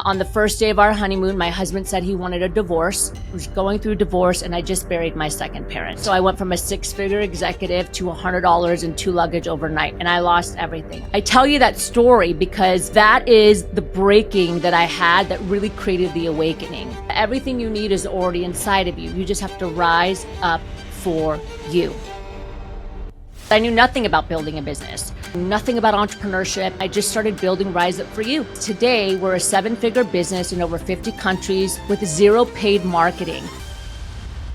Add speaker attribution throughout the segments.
Speaker 1: On the first day of our honeymoon, my husband said he wanted a divorce. I was going through divorce and I just buried my second parent. So I went from a 6-figure executive to $100 and 2 luggage overnight, and I lost everything. I tell you that story because that is the breaking that I had that really created the awakening. Everything you need is already inside of you. You just have to rise up for you. I knew nothing about building a business, nothing about entrepreneurship. I just started building Rise Up For You. Today, we're a 7-figure business in over 50 countries with 0 paid marketing.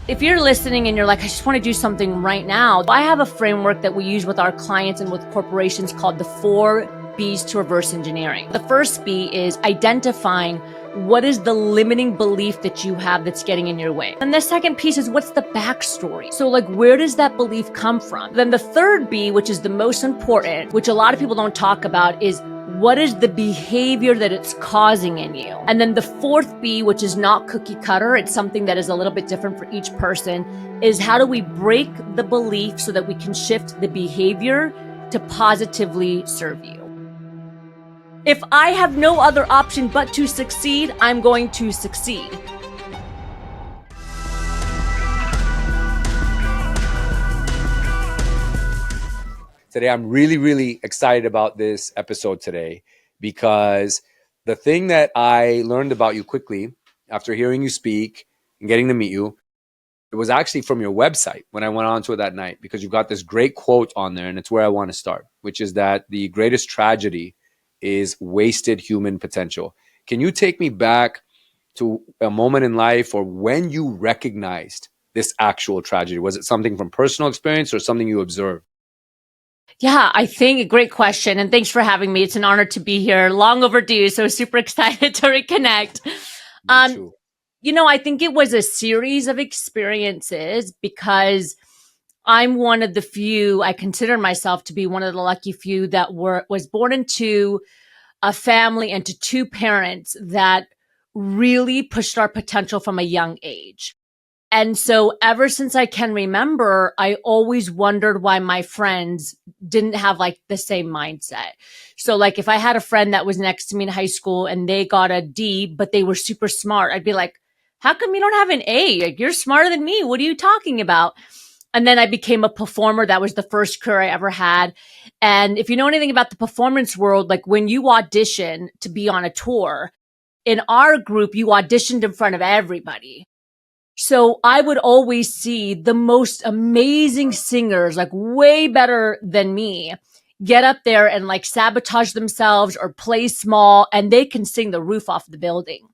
Speaker 1: If you're listening and you're like, I just want to do something right now, I have a framework that we use with our clients and with corporations called the 4 B's to reverse engineering. The first B is identifying what is the limiting belief that you have that's getting in your way. And the second piece is what's the backstory? So like, where does that belief come from? Then the third B, which is the most important, which a lot of people don't talk about, is what is the behavior that it's causing in you? And then the fourth B, which is not cookie cutter, it's something that is a little bit different for each person, is how do we break the belief so that we can shift the behavior to positively serve you? If I have no other option but to succeed, I'm going to succeed.
Speaker 2: Today, I'm really, really excited about this episode today because the thing that I learned about you quickly after hearing you speak and getting to meet you, it was actually from your website when I went on to it that night, because you've got this great quote on there, and it's where I want to start, which is that the greatest tragedy is wasted human potential. Can you take me back to a moment in life or when you recognized this actual tragedy? Was it something from personal experience or something you observed?
Speaker 1: Yeah, I think a great question. And thanks for having me. It's an honor to be here. Long overdue. So super excited to reconnect.
Speaker 2: Me too.
Speaker 1: I think it was a series of experiences because I'm one of the few, I consider myself to be one of the lucky few that was born into a family and to 2 parents that really pushed our potential from a young age. And so ever since I can remember, I always wondered why my friends didn't have like the same mindset. So like if I had a friend that was next to me in high school and they got a D, but they were super smart, I'd be like, how come you don't have an A? Like, you're smarter than me. What are you talking about? And then I became a performer. That was the first career I ever had. And if you know anything about the performance world, like when you audition to be on a tour, in our group, you auditioned in front of everybody. So I would always see the most amazing singers, like way better than me, get up there and like sabotage themselves or play small, and they can sing the roof off the building.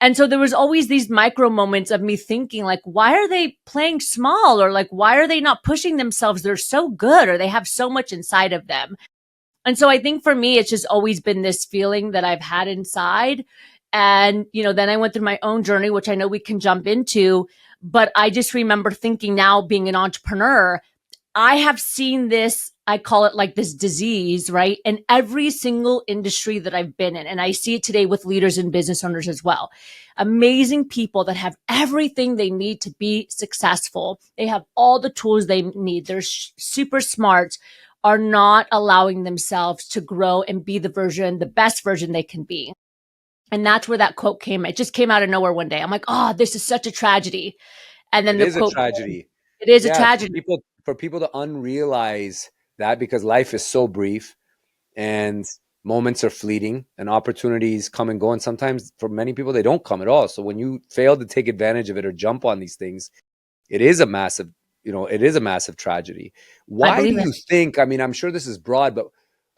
Speaker 1: And so there was always these micro moments of me thinking like, why are they playing small? Or like, why are they not pushing themselves? They're so good, or they have so much inside of them. And so I think for me, it's just always been this feeling that I've had inside. And, then I went through my own journey, which I know we can jump into, but I just remember thinking now being an entrepreneur, I have seen this, I call it like this disease, right? In every single industry that I've been in. And I see it today with leaders and business owners as well. Amazing people that have everything they need to be successful. They have all the tools they need. They're super smart, are not allowing themselves to grow and be the best version they can be. And that's where that quote came. It just came out of nowhere one day. I'm like, oh, this is such a tragedy. And then
Speaker 2: It is a tragedy.
Speaker 1: It is a tragedy.
Speaker 2: For people to unrealize that, because life is so brief and moments are fleeting and opportunities come and go. And sometimes for many people, they don't come at all. So when you fail to take advantage of it or jump on these things, it is a massive tragedy. Why do you think, I'm sure this is broad, but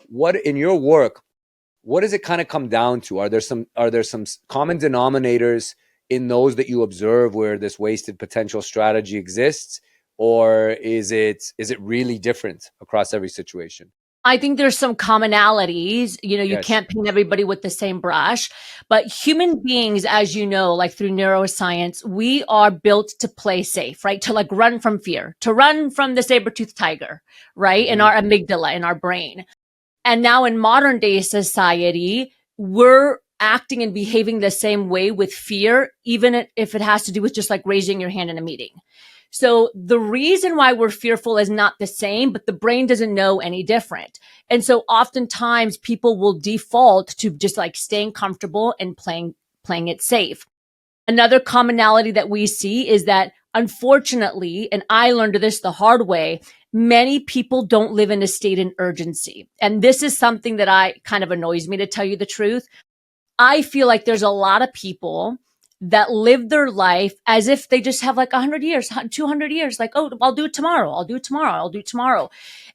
Speaker 2: what in your work, what does it kind of come down to? Are there some common denominators in those that you observe where this wasted potential strategy exists? Or is it really different across every situation?
Speaker 1: I think there's some commonalities. You can't paint everybody with the same brush, but human beings, as you know, like through neuroscience, we are built to play safe, right? To like run from fear, to run from the saber-toothed tiger, right? In our amygdala, in our brain. And now in modern day society, we're acting and behaving the same way with fear, even if it has to do with just like raising your hand in a meeting. So the reason why we're fearful is not the same, but the brain doesn't know any different. And so oftentimes people will default to just like staying comfortable and playing it safe. Another commonality that we see is that unfortunately, and I learned this the hard way, many people don't live in a state of urgency. And this is something that I kind of annoys me, to tell you the truth. I feel like there's a lot of people that live their life as if they just have like 100 years, 200 years, like, oh, I'll do it tomorrow. I'll do it tomorrow. I'll do it tomorrow.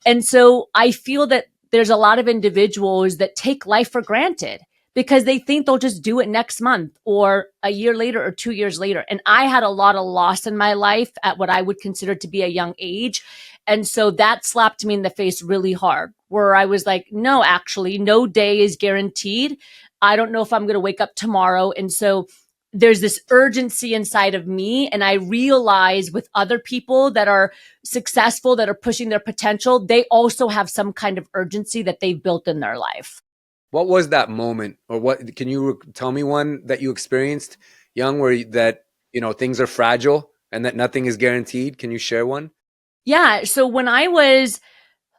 Speaker 1: And so I feel that there's a lot of individuals that take life for granted because they think they'll just do it next month or a year later or 2 years later. And I had a lot of loss in my life at what I would consider to be a young age. And so that slapped me in the face really hard, where I was like, no, actually, no day is guaranteed. I don't know if I'm going to wake up tomorrow. And so there's this urgency inside of me. And I realize with other people that are successful, that are pushing their potential, they also have some kind of urgency that they've built in their life.
Speaker 2: What was that moment, or what can you tell me one that you experienced young, where that, you know, things are fragile and that nothing is guaranteed? Can you share one?
Speaker 1: Yeah. So when I was,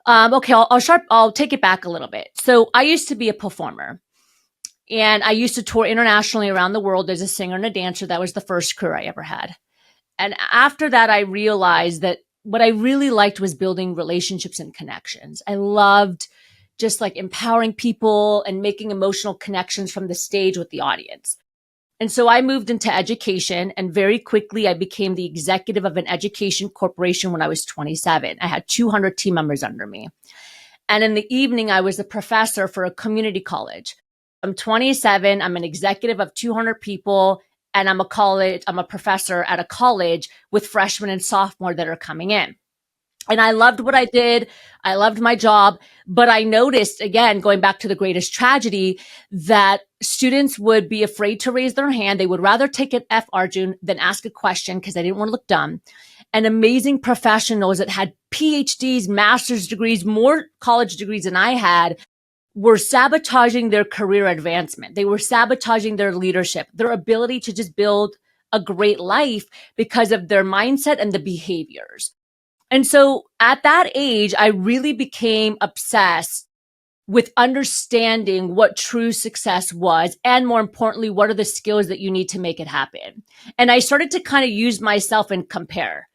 Speaker 1: okay, I'll take it back a little bit. So I used to be a performer. And I used to tour internationally around the world as a singer and a dancer. That was the first career I ever had. And after that, I realized that what I really liked was building relationships and connections. I loved just like empowering people and making emotional connections from the stage with the audience. And so I moved into education, and very quickly I became the executive of an education corporation when I was 27. I had 200 team members under me. And in the evening, I was a professor for a community college. I'm 27. I'm an executive of 200 people, and I'm a professor at a college with freshmen and sophomore that are coming in. And I loved what I did. I loved my job, but I noticed, again, going back to the greatest tragedy, that students would be afraid to raise their hand. They would rather take an F, Arjun, than ask a question because they didn't want to look dumb. And amazing professionals that had PhDs, master's degrees, more college degrees than I had, were sabotaging their career advancement. They were sabotaging their leadership, their ability to just build a great life because of their mindset and the behaviors. And so at that age, I really became obsessed with understanding what true success was. And more importantly, what are the skills that you need to make it happen? And I started to kind of use myself and compare,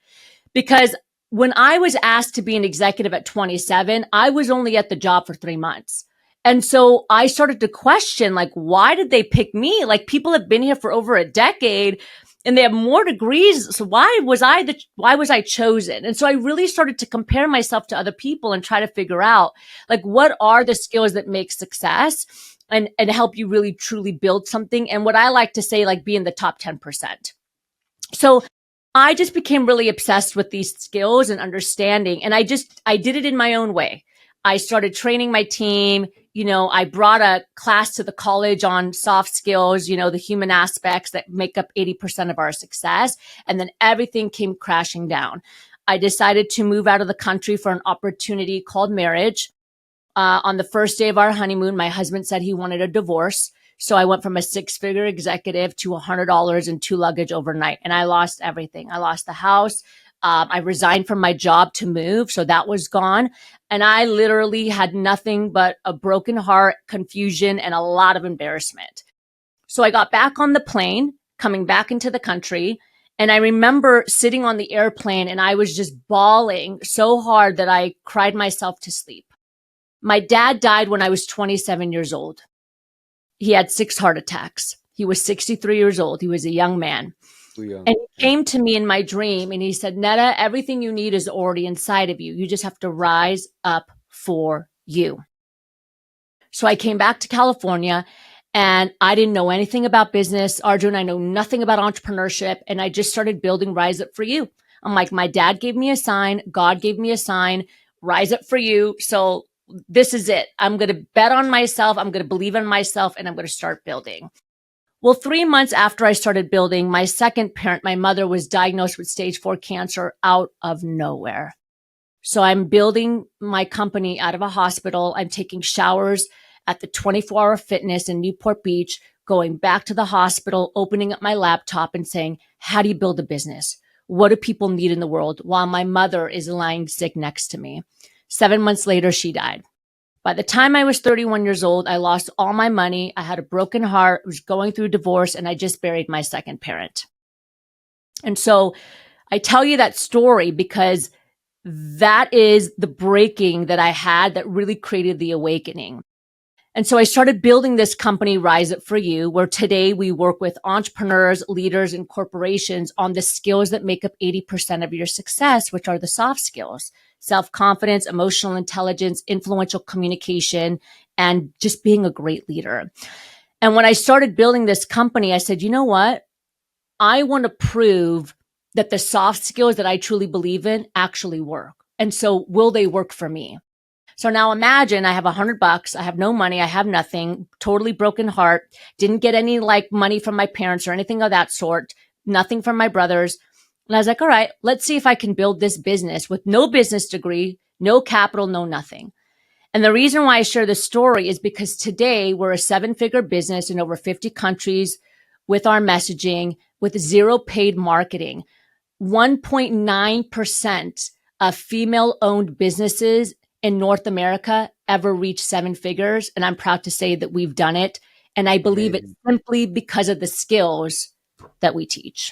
Speaker 1: because when I was asked to be an executive at 27, I was only at the job for 3 months. And so I started to question, like, why did they pick me? Like, people have been here for over a decade and they have more degrees. So why was I chosen? And so I really started to compare myself to other people and try to figure out, like, what are the skills that make success and help you really truly build something. And what I like to say, like, be in the top 10%. So I just became really obsessed with these skills and understanding. And I did it in my own way. I started training my team. I brought a class to the college on soft skills, the human aspects that make up 80% of our success. And then everything came crashing down. I decided to move out of the country for an opportunity called marriage. On the first day of our honeymoon, my husband said he wanted a divorce. So I went from a 6-figure executive to $100 and 2 luggage overnight. And I lost everything. I lost the house. I resigned from my job to move. So that was gone. And I literally had nothing but a broken heart, confusion, and a lot of embarrassment. So I got back on the plane, coming back into the country. And I remember sitting on the airplane and I was just bawling so hard that I cried myself to sleep. My dad died when I was 27 years old. He had 6 heart attacks. He was 63 years old. He was a young man. And he came to me in my dream and he said, Netta, everything you need is already inside of you. You just have to rise up for you. So I came back to California and I didn't know anything about business. Arjun, I know nothing about entrepreneurship. And I just started building Rise Up For You. I'm like, my dad gave me a sign. God gave me a sign. Rise up for you. So this is it. I'm going to bet on myself. I'm going to believe in myself and I'm going to start building. Well, 3 months after I started building, my second parent, my mother, was diagnosed with stage 4 cancer out of nowhere. So I'm building my company out of a hospital. I'm taking showers at the 24-hour fitness in Newport Beach, going back to the hospital, opening up my laptop and saying, how do you build a business? what do people need in the world while my mother is lying sick next to me. 7 months later, she died. By the time I was 31 years old, I lost all my money. I had a broken heart, was going through divorce, and I just buried my second parent. And so I tell you that story because that is the breaking that I had that really created the awakening. And so I started building this company, Rise Up For You, where today we work with entrepreneurs, leaders, and corporations on the skills that make up 80% of your success, which are the soft skills: self-confidence, emotional intelligence, influential communication, and just being a great leader. And when I started building this company, I said, you know what? I want to prove that the soft skills that I truly believe in actually work. And so will they work for me? So now imagine I have $100. I have no money. I have nothing, totally broken heart. Didn't get any like money from my parents or anything of that sort. Nothing from my brothers. And I was like, all right, let's see if I can build this business with no business degree, no capital, no nothing. And the reason why I share this story is because today we're a 7-figure business in over 50 countries with our messaging, with zero paid marketing. 1.9% of female-owned businesses in North America ever reach 7 figures. And I'm proud to say that we've done it. And I believe it's
Speaker 2: Amazing.
Speaker 1: simply because of the skills that we teach.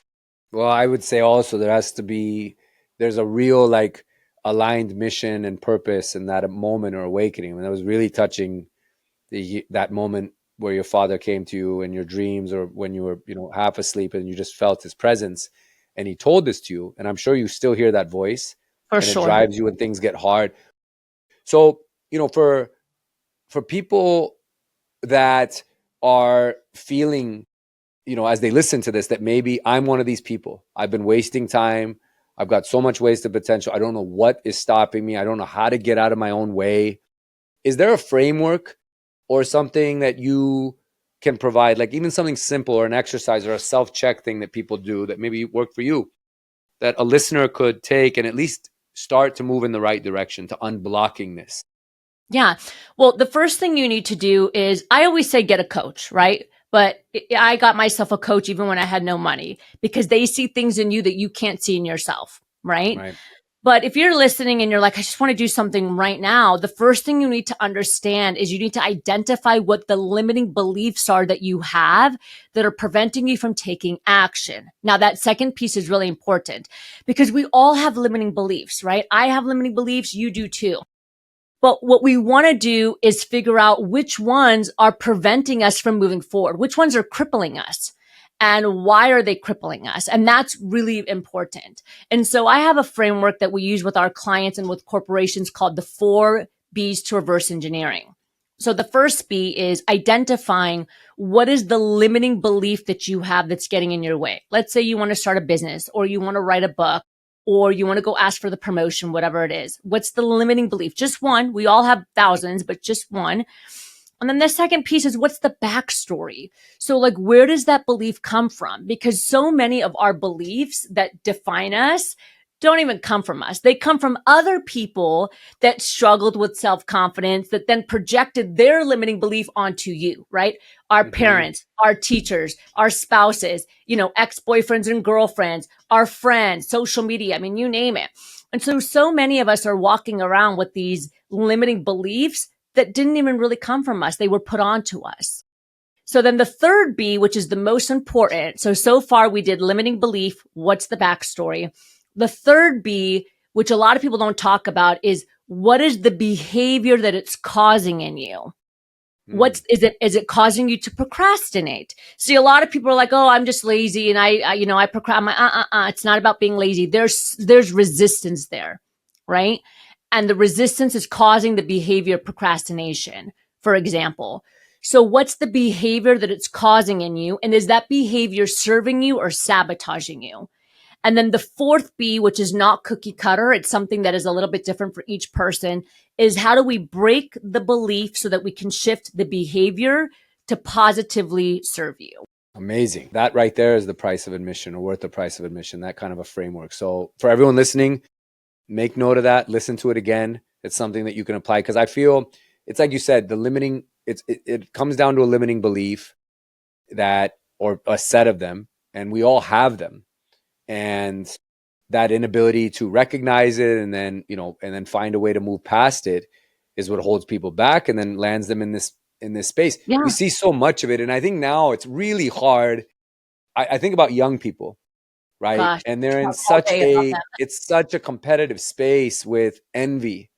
Speaker 2: Well, I would say also there's a real like aligned mission and purpose in that moment or awakening. I mean, that was really touching, that moment where your father came to you in your dreams, or when you were, half asleep and you just felt his presence and he told this to you. And I'm sure you still hear that voice,
Speaker 1: For
Speaker 2: and it
Speaker 1: sure.
Speaker 2: drives you when things get hard. So, for people that are feeling, as they listen to this, that maybe I'm one of these people. I've been wasting time. I've got so much wasted potential. I don't know what is stopping me. I don't know how to get out of my own way. Is there a framework or something that you can provide, like even something simple or an exercise or a self-check thing that people do that maybe work for you, that a listener could take and at least start to move in the right direction to unblocking this?
Speaker 1: Yeah. Well, the first thing you need to do is, I always say get a coach, right? But I got myself a coach even when I had no money, because they see things in you that you can't see in yourself, right?
Speaker 2: Right.
Speaker 1: But if you're listening and you're like, I just want to do something right now, the first thing you need to understand is you need to identify what the limiting beliefs are that you have that are preventing you from taking action. Now, that second piece is really important because we all have limiting beliefs, right? I have limiting beliefs. You do too. But what we want to do is figure out which ones are preventing us from moving forward, which ones are crippling us, and why are they crippling us? And that's really important. And so I have a framework that we use with our clients and with corporations called the 4 B's to reverse engineering. So the first B is identifying what is the limiting belief that you have that's getting in your way. Let's say you want to start a business, or you want to write a book, or you want to go ask for the promotion, whatever it is. What's the limiting belief? Just one. We all have thousands, but just one. And then the second piece is, what's the backstory? So like, where does that belief come from? Because so many of our beliefs that define us don't even come from us. They come from other people that struggled with self-confidence, that then projected their limiting belief onto you, right? Our
Speaker 2: Mm-hmm.
Speaker 1: parents, our teachers, our spouses, ex-boyfriends and girlfriends, our friends, social media. I mean, you name it. And so many of us are walking around with these limiting beliefs that didn't even really come from us. They were put onto us. So then the third B, which is the most important. So far we did limiting belief. What's the backstory? The third B, which a lot of people don't talk about, is what is the behavior that it's causing in you?
Speaker 2: Mm.
Speaker 1: Is it causing you to procrastinate? See, a lot of people are like, oh, I'm just lazy and I procrastinate. It's not about being lazy. There's resistance there, right? And the resistance is causing the behavior of procrastination, for example. So what's the behavior that it's causing in you? And is that behavior serving you or sabotaging you? And then the fourth B, which is not cookie cutter, it's something that is a little bit different for each person, is how do we break the belief so that we can shift the behavior to positively serve you?
Speaker 2: Amazing. That right there is the price of admission, or worth the price of admission, that kind of a framework. So for everyone listening, make note of that. Listen to it again. It's something that you can apply, because I feel it's like you said, it comes down to a limiting belief, that, or a set of them, and we all have them. And that inability to recognize it and then, and then find a way to move past it is what holds people back and then lands them in this space. We
Speaker 1: Yeah.
Speaker 2: see so much of it. And I think now it's really hard. I think about young people, right?
Speaker 1: Gosh,
Speaker 2: And they're in
Speaker 1: talk all
Speaker 2: such
Speaker 1: day about
Speaker 2: a,
Speaker 1: that.
Speaker 2: it's such a competitive space with envy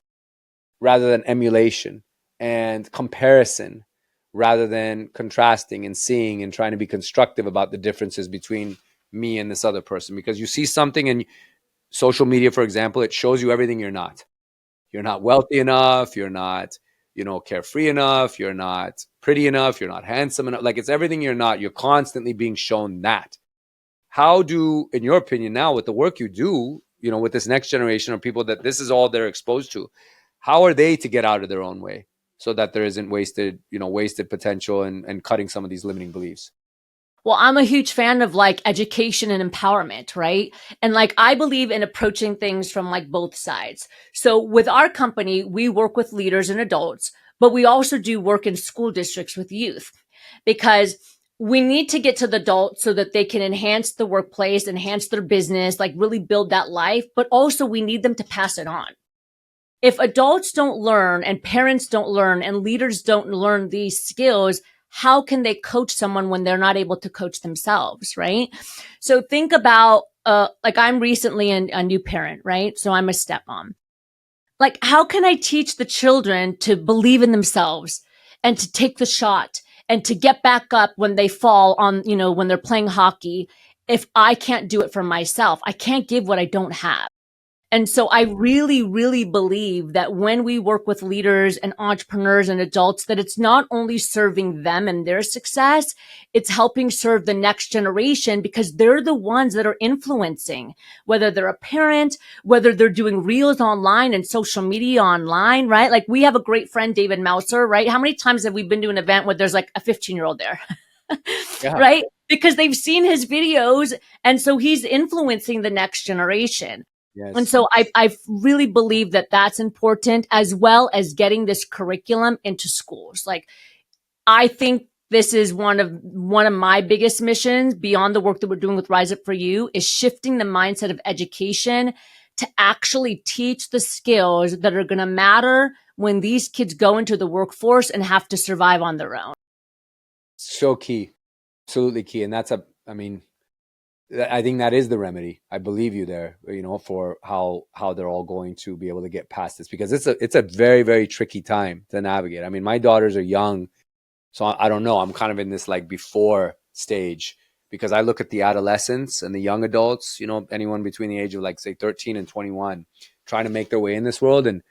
Speaker 2: rather than emulation, and comparison rather than contrasting and seeing and trying to be constructive about the differences between me and this other person. Because you see something in social media, for example, it shows you everything you're not. You're not wealthy enough. You're not, carefree enough. You're not pretty enough. You're not handsome enough. Like, it's everything you're not. You're constantly being shown that. How do, in your opinion, now with the work you do, with this next generation of people that this is all they're exposed to, how are they to get out of their own way so that there isn't wasted potential and cutting some of these limiting beliefs?
Speaker 1: Well, I'm a huge fan of like education and empowerment, right? And like I believe in approaching things from like both sides. So with our company, we work with leaders and adults, but we also do work in school districts with youth because we need to get to the adults so that they can enhance the workplace, enhance their business, like really build that life, but also we need them to pass it on. If adults don't learn and parents don't learn and leaders don't learn these skills, how can they coach someone when they're not able to coach themselves, right? So think about, like I'm recently a new parent, right? So I'm a stepmom. Like, how can I teach the children to believe in themselves and to take the shot and to get back up when they fall on, when they're playing hockey, if I can't do it for myself? I can't give what I don't have. And so I really, really believe that when we work with leaders and entrepreneurs and adults, that it's not only serving them and their success, it's helping serve the next generation because they're the ones that are influencing, whether they're a parent, whether they're doing reels online and social media online, right? Like we have a great friend, David Mouser, right? How many times have we been to an event where there's like a 15-year-old there?
Speaker 2: Yeah.
Speaker 1: Right? Because they've seen his videos. And so he's influencing the next generation. And
Speaker 2: Yes.
Speaker 1: so I really believe that that's important, as well as getting this curriculum into schools. Like, I think this is one of my biggest missions beyond the work that we're doing with Rise Up For You is shifting the mindset of education to actually teach the skills that are going to matter when these kids go into the workforce and have to survive on their own.
Speaker 2: So key. Absolutely key. And I mean, I think that is the remedy. I believe you there, for how they're all going to be able to get past this, because it's a very, very tricky time to navigate. I mean, my daughters are young, so I don't know. I'm kind of in this like before stage because I look at the adolescents and the young adults, anyone between the age of like say 13 and 21, trying to make their way in this world and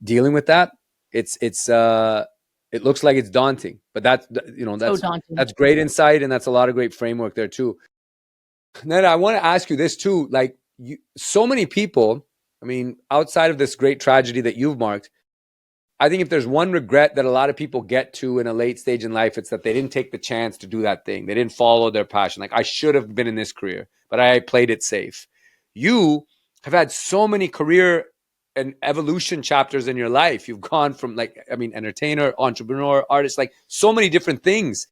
Speaker 2: dealing with that. It looks like it's daunting, but
Speaker 1: So daunting.
Speaker 2: that's great insight, and that's a lot of great framework there too. Netta, I want to ask you this too. Like, so many people, I mean, outside of this great tragedy that you've marked, I think if there's one regret that a lot of people get to in a late stage in life, it's that they didn't take the chance to do that thing. They didn't follow their passion. Like, I should have been in this career, but I played it safe. You have had so many career and evolution chapters in your life. You've gone from entertainer, entrepreneur, artist, like so many different things.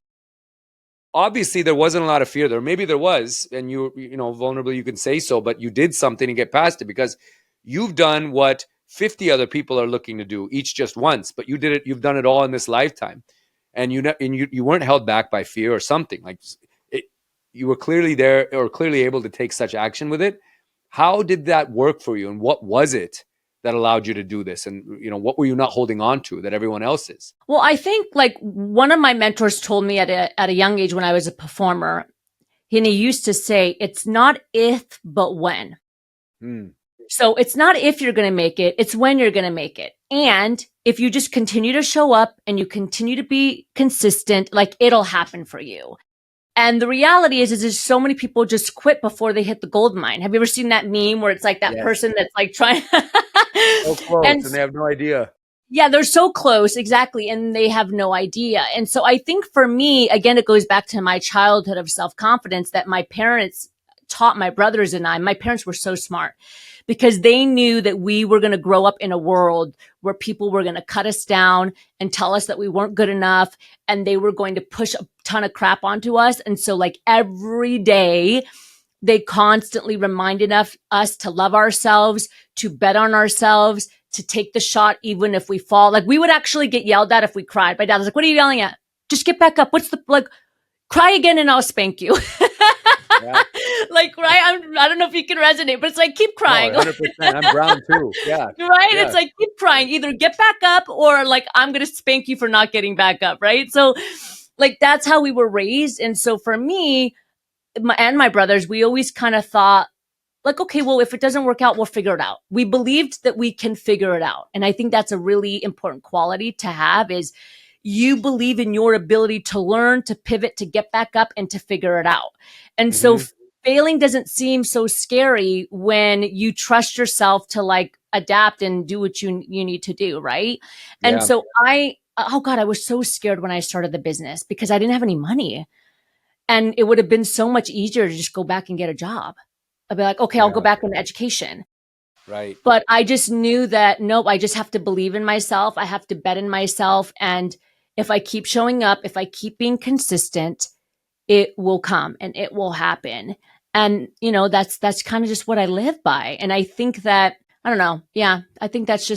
Speaker 2: Obviously there wasn't a lot of fear there. Maybe there was, and vulnerably you can say so, but you did something to get past it because you've done what 50 other people are looking to do, each just once, but you did it. You've done it all in this lifetime, and you weren't held back by fear or something like it. You were clearly there or clearly able to take such action with it. How did that work for you, and what was it that allowed you to do this? And what were you not holding on to that everyone else is?
Speaker 1: Well, I think like one of my mentors told me at a young age when I was a performer, and he used to say, it's not if, but when.
Speaker 2: Hmm.
Speaker 1: So it's not if you're going to make it, it's when you're going to make it. And if you just continue to show up and you continue to be consistent, like it'll happen for you. And the reality is there's so many people just quit before they hit the gold mine. Have you ever seen that meme where it's like that
Speaker 2: Yes.
Speaker 1: person that's like trying
Speaker 2: So close,
Speaker 1: and
Speaker 2: and they have no idea.
Speaker 1: yeah, they're so close, exactly, and they have no idea. And so I think for me, again, it goes back to my childhood of self-confidence that my parents taught my brothers and I. My parents were so smart because they knew that we were going to grow up in a world where people were going to cut us down and tell us that we weren't good enough, and they were going to push a ton of crap onto us. And so like every day They constantly reminded us to love ourselves, to bet on ourselves, to take the shot even if we fall. Like, we would actually get yelled at if we cried. My dad was like, "What are you yelling at? Just get back up. What's the, like, cry again and I'll spank you."
Speaker 2: Yeah.
Speaker 1: Like, right? I don't know if you can resonate, but it's like, keep
Speaker 2: No,
Speaker 1: crying.
Speaker 2: 100%. I'm brown too. Yeah.
Speaker 1: Right?
Speaker 2: Yeah.
Speaker 1: It's like, keep crying. Either get back up or like, I'm going to spank you for not getting back up. Right? So, like, that's how we were raised. And so for me, and my brothers, we always kind of thought, like, okay, well, if it doesn't work out, we'll figure it out. We believed that we can figure it out. And I think that's a really important quality to have, is you believe in your ability to learn, to pivot, to get back up, and to figure it out. And so
Speaker 2: Hmm.
Speaker 1: failing doesn't seem so scary when you trust yourself to like adapt and do what you need to do, right? And
Speaker 2: Yeah.
Speaker 1: so oh God, I was so scared when I started the business because I didn't have any money. And it would have been so much easier to just go back and get a job. I'd be like, okay, I'll go
Speaker 2: Yeah.
Speaker 1: back into education.
Speaker 2: Right.
Speaker 1: But I just knew that, nope, I just have to believe in myself. I have to bet in myself. And if I keep showing up, if I keep being consistent, it will come and it will happen. And, that's kind of just what I live by. And I think that, I don't know. Yeah, I think that's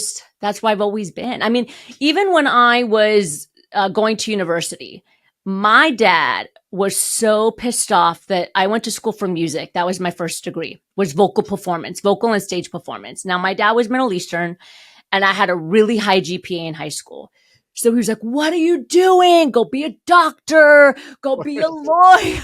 Speaker 1: why I've always been. I mean, even when I was going to university, my dad was so pissed off that I went to school for music. That was my first degree, was vocal performance, vocal and stage performance. Now, my dad was Middle Eastern, and I had a really high GPA in high school. So he was like, "What are you doing? Go be a doctor, go be a lawyer."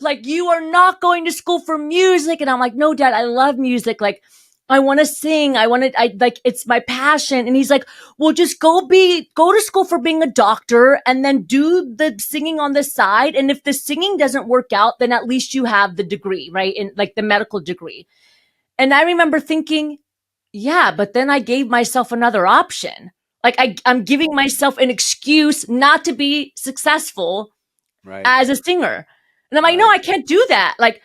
Speaker 1: Like, you are not going to school for music. And I'm like, "No, Dad, I love music. Like, I want to sing. I like, it's my passion." And he's like, "Well, just go to school for being a doctor and then do the singing on the side. And if the singing doesn't work out, then at least you have the degree, right? In like the medical degree." And I remember thinking, yeah, but then I gave myself another option. Like, I'm giving myself an excuse not to be successful
Speaker 2: Right.
Speaker 1: as a singer. And I'm like, no,
Speaker 2: Right.
Speaker 1: I can't do that. Like,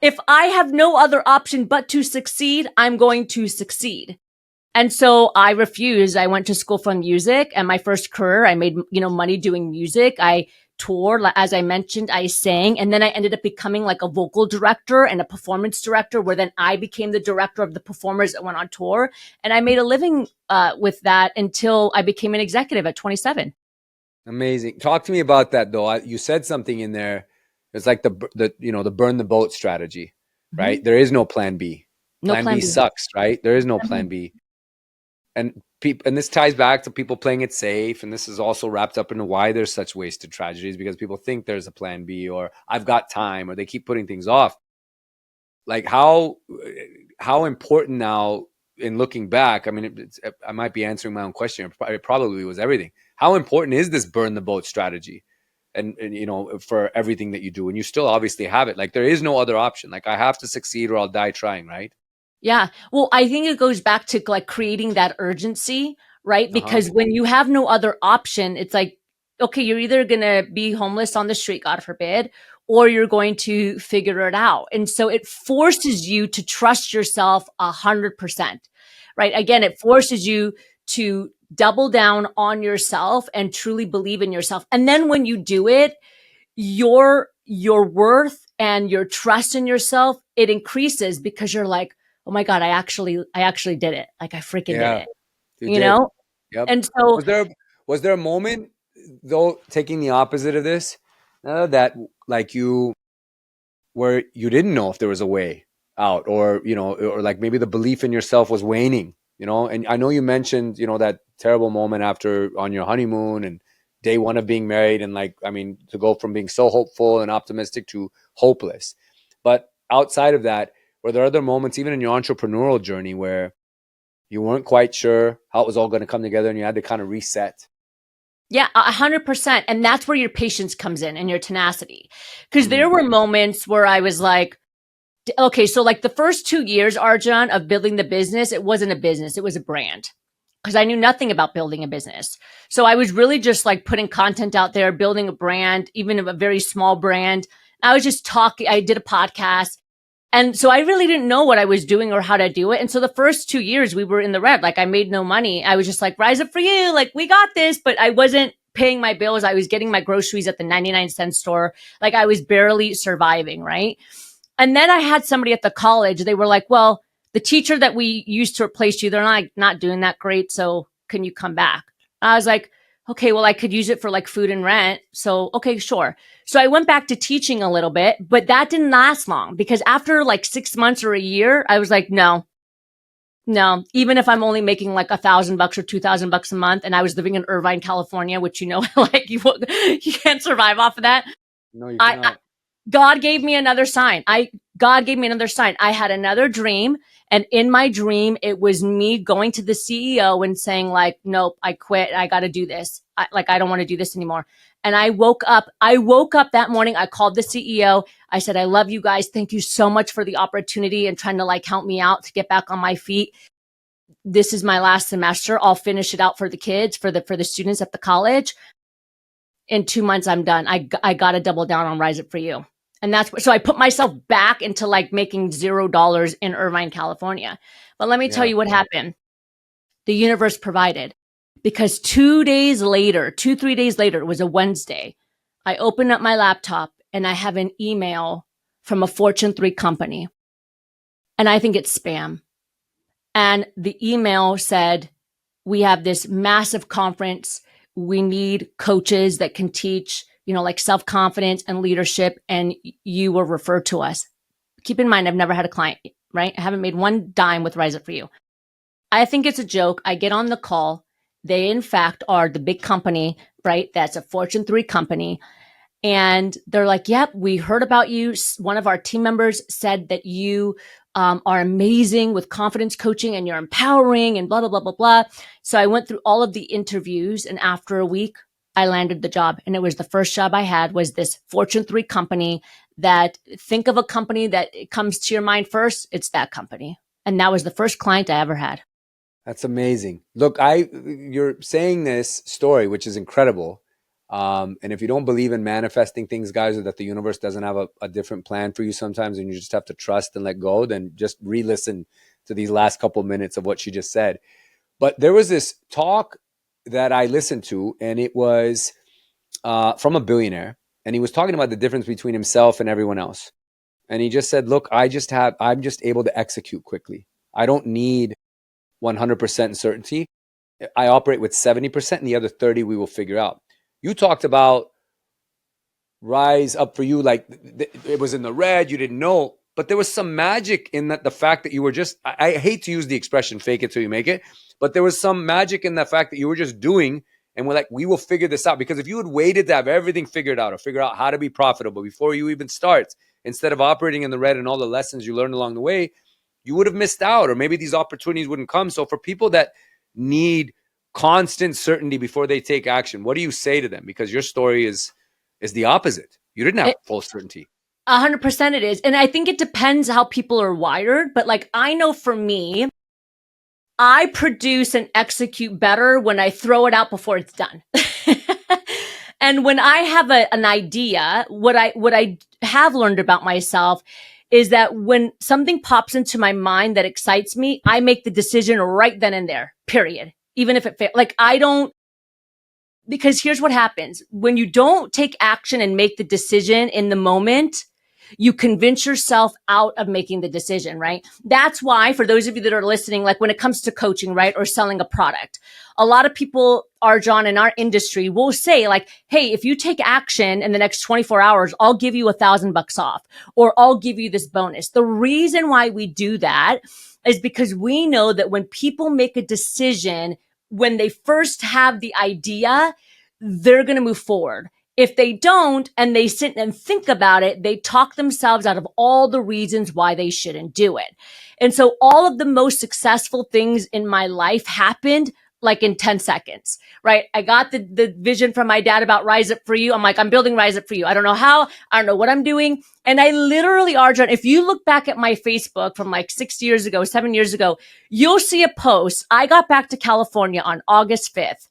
Speaker 1: if I have no other option but to succeed, I'm going to succeed. And so I refused. I went to school for music, and my first career, I made, money doing music. I toured. As I mentioned, I sang, and then I ended up becoming like a vocal director and a performance director, where then I became the director of the performers that went on tour. And I made a living with that until I became an executive at 27.
Speaker 2: Amazing. Talk to me about that though. You said something in there. It's like the burn the boat strategy,
Speaker 1: Mm-hmm.
Speaker 2: right? There is no plan B.
Speaker 1: No
Speaker 2: Plan B
Speaker 1: plan B.
Speaker 2: sucks, right? There is no plan B. And people, and this ties back to people playing it safe. And this is also wrapped up into why there's such wasted tragedies, because people think there's a plan B, or I've got time, or they keep putting things off. Like, how important now, in looking back, I mean, I might be answering my own question. It probably was everything. How important is this burn the boat strategy? And for everything that you do, and you still obviously have it. Like, there is no other option. Like, I have to succeed or I'll die trying, right?
Speaker 1: Yeah. Well, I think it goes back to like creating that urgency, right?
Speaker 2: Uh-huh.
Speaker 1: Because when you have no other option, it's like, okay, you're either going to be homeless on the street, God forbid, or you're going to figure it out. And so it forces you to trust yourself 100%, right? Again, it forces you to double down on yourself and truly believe in yourself. And then when you do it, your worth and your trust in yourself, it increases, because you're like, oh my God, I actually did it. Like, I freaking did
Speaker 2: Yeah,
Speaker 1: it,
Speaker 2: you
Speaker 1: you
Speaker 2: did.
Speaker 1: know?
Speaker 2: Yep.
Speaker 1: And so,
Speaker 2: Was there a moment though, taking the opposite of this, that like you where you didn't know if there was a way out, or like maybe the belief in yourself was waning. And I know you mentioned, that terrible moment after on your honeymoon and day one of being married, and like, I mean, to go from being so hopeful and optimistic to hopeless. But outside of that, were there other moments, even in your entrepreneurial journey, where you weren't quite sure how it was all going to come together and you had to kind of reset?
Speaker 1: yeah, 100%. And that's where your patience comes in and your tenacity. Because there
Speaker 2: Mm.
Speaker 1: were moments where I was like, okay, so like the first 2 years, Arjun, of building the business, it wasn't a business, it was a brand. Because I knew nothing about building a business. So I was really just like putting content out there, building a brand, even a very small brand. I was just talking, I did a podcast. And so I really didn't know what I was doing or how to do it. And so the first 2 years we were in the red. Like, I made no money. I was just like, rise up for you. Like, we got this. But I wasn't paying my bills. I was getting my groceries at the 99-cent store. Like, I was barely surviving. Right. And then I had somebody at the college, they were like, well, the teacher that we used to replace you, they're not doing that great. So can you come back? I was like, okay, well, I could use it for like food and rent. So, okay, sure. So I went back to teaching a little bit, but that didn't last long because after like 6 months or a year, I was like, no, no, even if I'm only making like $1,000 or $2,000 a month, and I was living in Irvine, California, which like you can't survive off of that.
Speaker 2: No, you
Speaker 1: I
Speaker 2: cannot.
Speaker 1: God gave me another sign. God gave me another sign. I had another dream, and in my dream, it was me going to the CEO and saying like, "Nope, I quit. I got to do this. I don't want to do this anymore." And I woke up. I woke up that morning. I called the CEO. I said, "I love you guys. Thank you so much for the opportunity and trying to like help me out to get back on my feet. This is my last semester. I'll finish it out for the kids, for the students at the college. In 2 months, I'm done. I got to double down on Rise Up For You." And so I put myself back into like making $0 in Irvine, California. But let me tell
Speaker 2: Yeah.
Speaker 1: you what happened. The universe provided, because 2 days later, 3 days later, it was a Wednesday. I open up my laptop and I have an email from a Fortune 3 company. And I think it's spam. And the email said, we have this massive conference. We need coaches that can teach, like self-confidence and leadership. And you were referred to us. Keep in mind, I've never had a client, right? I haven't made one dime with Rise Up For You. I think it's a joke. I get on the call. They, in fact, are the big company, right? That's a Fortune 3 company. And they're like, yep, we heard about you. One of our team members said that you are amazing with confidence coaching and you're empowering and blah, blah, blah, blah, blah. So I went through all of the interviews, and after a week, I landed the job. And it was the first job I had, was this Fortune 3 company. That, think of a company that comes to your mind first, it's that company. And that was the first client I ever had.
Speaker 2: That's amazing. Look, you're saying this story, which is incredible. And if you don't believe in manifesting things, guys, or that the universe doesn't have a different plan for you sometimes, and you just have to trust and let go, then just re-listen to these last couple of minutes of what she just said. But there was this talk that I listened to, and it was from a billionaire, and he was talking about the difference between himself and everyone else. And he just said, look, I'm just able to execute quickly. I don't need 100% certainty. I operate with 70%, and the other 30 we will figure out. You talked about Rise Up For You, like it was in the red, you didn't know, but there was some magic in that. The fact that you were just, I hate to use the expression fake it till you make it, but there was some magic in the fact that you were just doing, and we're like, we will figure this out. Because if you had waited to have everything figured out, or figure out how to be profitable before you even start, instead of operating in the red and all the lessons you learned along the way, you would have missed out, or maybe these opportunities wouldn't come. So for people that need constant certainty before they take action, what do you say to them? Because your story is the opposite. You didn't have full certainty.
Speaker 1: 100% it is. And I think it depends how people are wired. But like, I know for me, I produce and execute better when I throw it out before it's done. And when I have an idea, what I have learned about myself is that when something pops into my mind that excites me, I make the decision right then and there, period. Even if it fails. Like, I don't, because here's what happens. When you don't take action and make the decision in the moment, you convince yourself out of making the decision, right? That's why, for those of you that are listening, like when it comes to coaching, right, or selling a product, a lot of people, Arjan, in our industry will say like, hey, if you take action in the next 24 hours, I'll give you $1,000 off, or I'll give you this bonus. The reason why we do that is because we know that when people make a decision, when they first have the idea, they're going to move forward. If they don't, and they sit and think about it, they talk themselves out of all the reasons why they shouldn't do it. And so all of the most successful things in my life happened like in 10 seconds, right? I got the vision from my dad about Rise Up For You. I'm like, I'm building Rise Up For You. I don't know how, I don't know what I'm doing. And I literally, Arjun, if you look back at my Facebook from like 6 years ago, 7 years ago, you'll see a post. I got back to California on August 5th.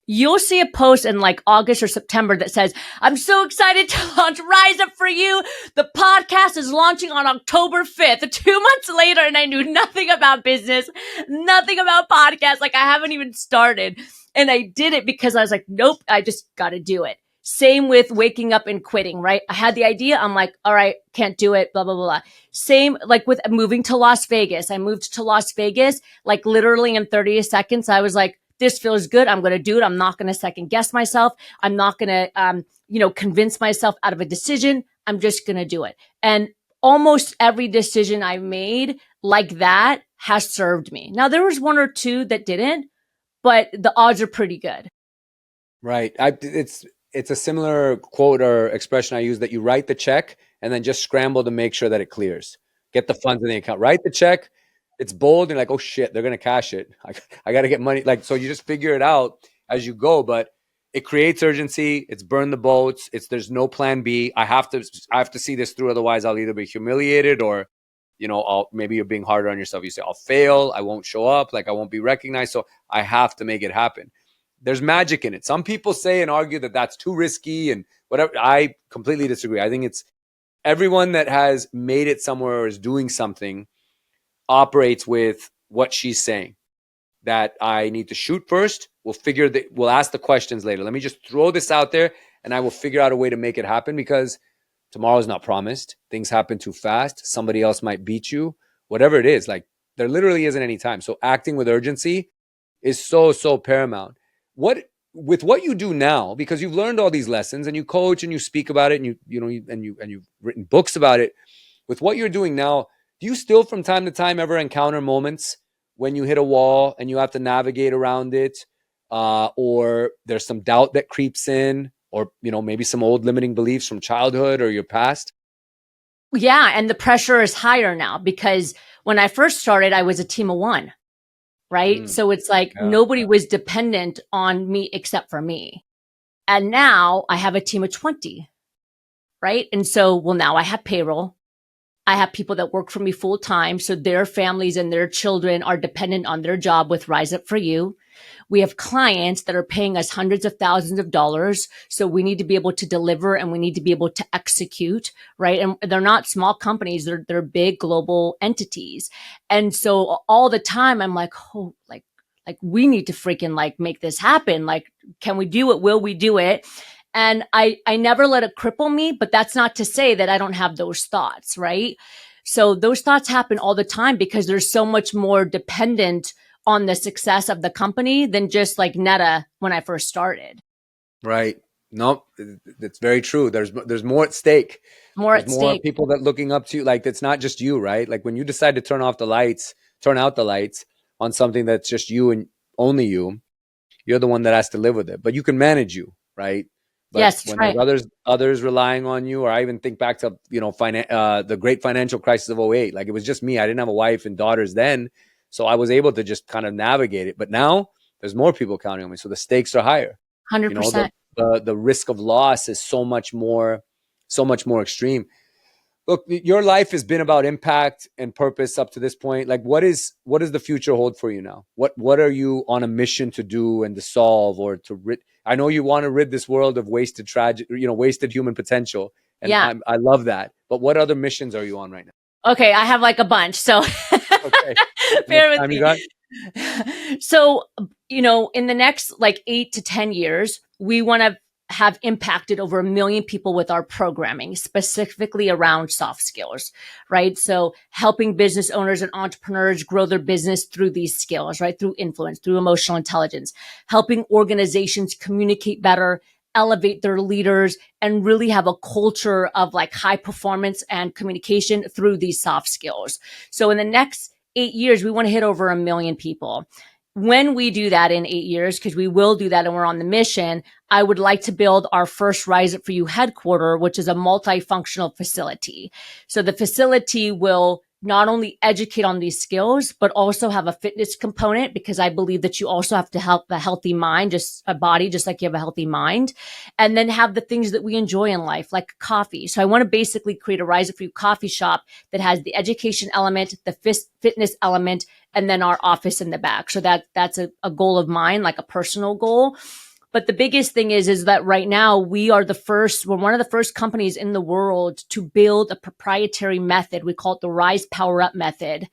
Speaker 1: You'll see a post in like August or September that says, I'm so excited to launch Rise Up For You. The podcast is launching on October 5th, 2 months later. And I knew nothing about business, nothing about podcasts. Like, I haven't even started. And I did it because I was like, nope, I just got to do it. Same with waking up and quitting, right? I had the idea. I'm like, all right, can't do it, blah, blah, blah, blah. Same like with moving to Las Vegas. I moved to Las Vegas, like literally in 30 seconds. I was like, this feels good. I'm going to do it. I'm not going to second guess myself. I'm not going to, convince myself out of a decision. I'm just going to do it. And almost every decision I made like that has served me. Now, there was one or two that didn't, but the odds are pretty good.
Speaker 2: Right. It's a similar quote or expression I use, that you write the check and then just scramble to make sure that it clears. Get the funds in the account. Write the check. It's bold and like, oh shit, they're gonna cash it. I got to get money. Like, so you just figure it out as you go, but it creates urgency. It's burn the boats. There's no plan B. I have to see this through. Otherwise, I'll either be humiliated or, maybe you're being harder on yourself. You say, I'll fail. I won't show up. Like, I won't be recognized. So I have to make it happen. There's magic in it. Some people say and argue that that's too risky and whatever. I completely disagree. I think it's everyone that has made it somewhere or is doing something operates with what she's saying, that I need to shoot first. We'll ask the questions later. Let me just throw this out there and I will figure out a way to make it happen, because tomorrow's not promised. Things happen too fast. Somebody else might beat you, whatever it is. Like, there literally isn't any time. So acting with urgency is so, so paramount. With what you do now, because you've learned all these lessons and you coach and you speak about it and you've written books about it, with what you're doing now, do you still from time to time ever encounter moments when you hit a wall and you have to navigate around it, or there's some doubt that creeps in, or maybe some old limiting beliefs from childhood or your past?
Speaker 1: Yeah, and the pressure is higher now because when I first started, I was a team of one. Right. So it's like nobody was dependent on me except for me. And now I have a team of 20. Right. And so, now I have payroll. I have people that work for me full time. So their families and their children are dependent on their job with Rise Up For You. We have clients that are paying us hundreds of thousands of dollars. So we need to be able to deliver and we need to be able to execute, right? And they're not small companies. They're big global entities. And so all the time I'm like, oh, like we need to freaking like make this happen. Like, can we do it? Will we do it? And I never let it cripple me, but that's not to say that I don't have those thoughts, right? So those thoughts happen all the time because there's so much more dependent on the success of the company than just like Netta when I first started.
Speaker 2: Right. No, that's very true. There's more at stake.
Speaker 1: There's
Speaker 2: more people that looking up to you. Like, it's not just you, right? Like, when you decide to turn out the lights on something that's just you and only you, you're the one that has to live with it. But you can manage you, right? But
Speaker 1: yes,
Speaker 2: when
Speaker 1: right.
Speaker 2: there's others relying on you, or I even think back to the great financial crisis of 2008. Like, it was just me. I didn't have a wife and daughters then, so I was able to just kind of navigate it. But now there's more people counting on me, so the stakes are higher.
Speaker 1: 100%.
Speaker 2: The risk of loss is so much more extreme. Look, your life has been about impact and purpose up to this point. Like, what does the future hold for you now? What are you on a mission to do and to solve, or to rid? I know you want to rid this world of wasted human potential, and
Speaker 1: yeah.
Speaker 2: I love that. But what other missions are you on right now?
Speaker 1: Okay, I have like a bunch, so
Speaker 2: okay,
Speaker 1: bear with me. So, in the next like 8 to 10 years, we want to have impacted over 1 million people with our programming, specifically around soft skills, right? So helping business owners and entrepreneurs grow their business through these skills, right? Through influence, through emotional intelligence, helping organizations communicate better, elevate their leaders, and really have a culture of like high performance and communication through these soft skills. So in the next 8 years, we want to hit over 1 million people. When we do that in 8 years, because we will do that and we're on the mission, I would like to build our first Rise Up For You headquarter, which is a multifunctional facility. So the facility will not only educate on these skills, but also have a fitness component, because I believe that you also have to have a healthy mind, just a body, just like you have a healthy mind, and then have the things that we enjoy in life, like coffee. So I want to basically create a Rise Up For You coffee shop that has the education element, the fitness element, and then our office in the back. So that's a goal of mine, like a personal goal. But the biggest thing is that right now we're one of the first companies in the world to build a proprietary method. We call it the Rise Power Up method.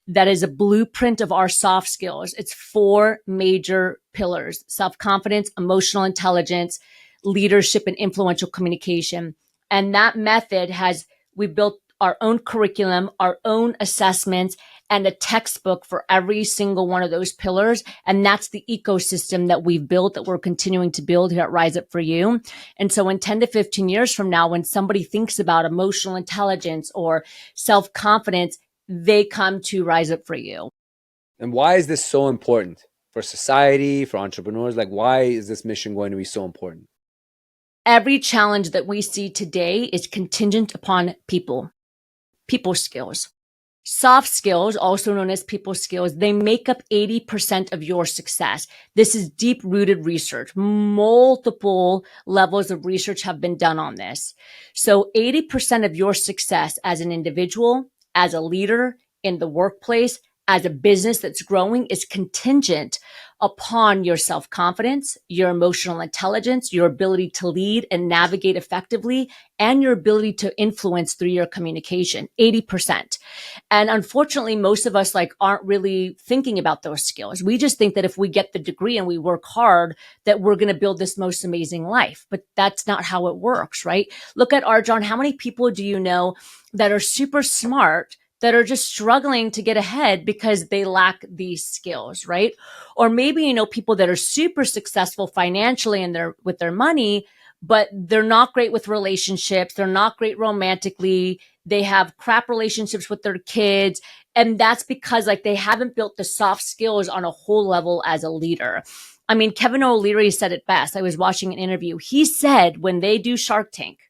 Speaker 1: That is a blueprint of our soft skills. It's 4 major pillars: self-confidence, emotional intelligence, leadership and influential communication. And that method we built our own curriculum, our own assessments, and a textbook for every single one of those pillars. And that's the ecosystem that we've built, that we're continuing to build here at Rise Up For You. And so in 10 to 15 years from now, when somebody thinks about emotional intelligence or self-confidence, they come to Rise Up For You.
Speaker 2: And why is this so important for society, for entrepreneurs? Like, why is this mission going to be so important?
Speaker 1: Every challenge that we see today is contingent upon people skills. Soft skills, also known as people skills, they make up 80% of your success. This is deep-rooted research. Multiple levels of research have been done on this. So 80% of your success as an individual, as a leader, in the workplace, as a business that's growing is contingent upon your self-confidence, your emotional intelligence, your ability to lead and navigate effectively, and your ability to influence through your communication, 80%. And unfortunately, most of us aren't really thinking about those skills. We just think that if we get the degree and we work hard, that we're going to build this most amazing life. But that's not how it works, right? Look at Arjan. How many people do you know that are super smart that are just struggling to get ahead because they lack these skills, right? Or maybe, people that are super successful financially and with their money, but they're not great with relationships. They're not great romantically. They have crap relationships with their kids. And that's because they haven't built the soft skills on a whole level as a leader. I mean, Kevin O'Leary said it best. I was watching an interview. He said, when they do Shark Tank,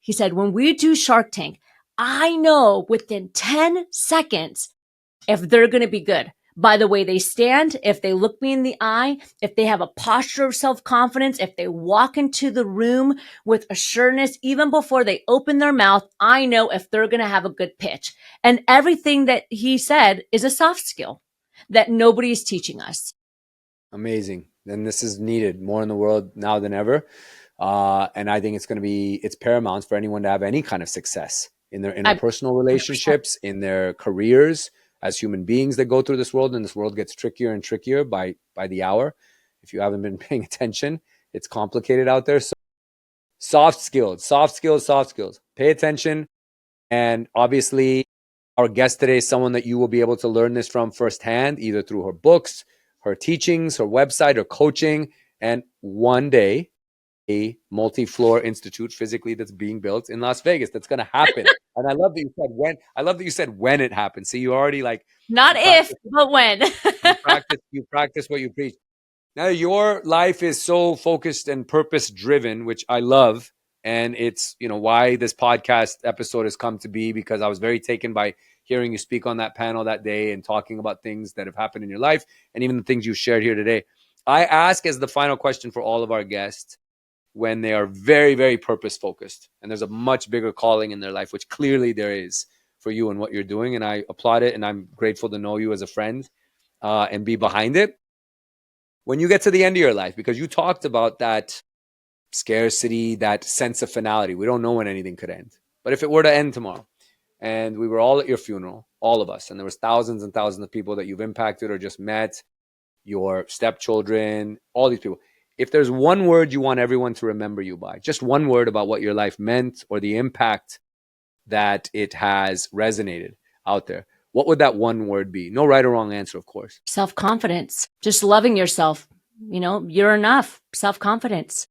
Speaker 1: he said, when we do Shark Tank, I know within 10 seconds if they're going to be good by the way they stand, if they look me in the eye, if they have a posture of self-confidence, if they walk into the room with assuredness, even before they open their mouth, I know if they're going to have a good pitch. And everything that he said is a soft skill that nobody is teaching us.
Speaker 2: Amazing. And this is needed more in the world now than ever. And I think it's paramount for anyone to have any kind of success in their interpersonal relationships, 100%. In their careers as human beings that go through this world. And this world gets trickier and trickier by the hour. If you haven't been paying attention, it's complicated out there. So soft skills. Pay attention. And obviously, our guest today is someone that you will be able to learn this from firsthand, either through her books, her teachings, her website, her coaching, and one day, a multi-floor institute physically that's being built in Las Vegas. That's going to happen. And I love that you said when. I love that you said when it happens. See, you already
Speaker 1: not if, but when.
Speaker 2: you practice what you preach. Now your life is so focused and purpose driven, which I love. And it's, why this podcast episode has come to be, because I was very taken by hearing you speak on that panel that day and talking about things that have happened in your life and even the things you shared here today. I ask as the final question for all of our guests, when they are very, very purpose focused and there's a much bigger calling in their life, which clearly there is for you and what you're doing. And I applaud it. And I'm grateful to know you as a friend and be behind it. When you get to the end of your life, because you talked about that scarcity, that sense of finality, we don't know when anything could end. But if it were to end tomorrow and we were all at your funeral, all of us, and there was thousands and thousands of people that you've impacted or just met, your stepchildren, all these people. If there's one word you want everyone to remember you by, just one word about what your life meant or the impact that it has resonated out there, what would that one word be? No right or wrong answer, of course.
Speaker 1: Self-confidence. Just loving yourself. You're enough. Self-confidence.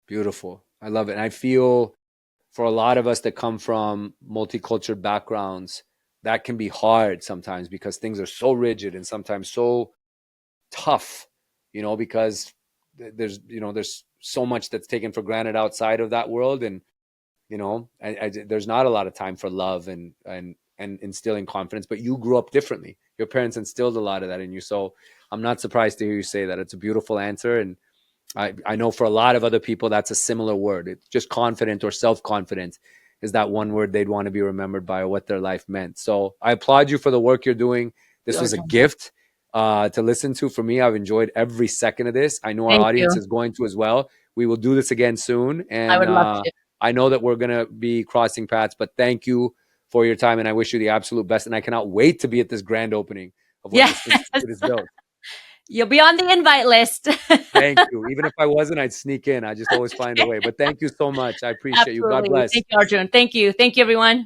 Speaker 2: Beautiful. I love it. And I feel for a lot of us that come from multicultural backgrounds, that can be hard sometimes because things are so rigid and sometimes so tough, because there's so much that's taken for granted outside of that world. And, there's not a lot of time for love and instilling confidence, but you grew up differently. Your parents instilled a lot of that in you. So I'm not surprised to hear you say that. It's a beautiful answer. And I know for a lot of other people, that's a similar word. It's just confident or self-confident is that one word they'd want to be remembered by or what their life meant. So I applaud you for the work you're doing. This was a gift to listen to for me. I've enjoyed every second of this. I know our audience is going to as well. We will do this again soon. And
Speaker 1: I would love to.
Speaker 2: I know that we're going to be crossing paths, but thank you for your time. And I wish you the absolute best. And I cannot wait to be at this grand opening of what this institute is built.
Speaker 1: You'll be on the invite list.
Speaker 2: Thank you. Even if I wasn't, I'd sneak in. I just always find a way. But thank you so much. I appreciate you. God
Speaker 1: Absolutely.
Speaker 2: bless.
Speaker 1: Thank you, Arjun. Thank you. Thank you, everyone.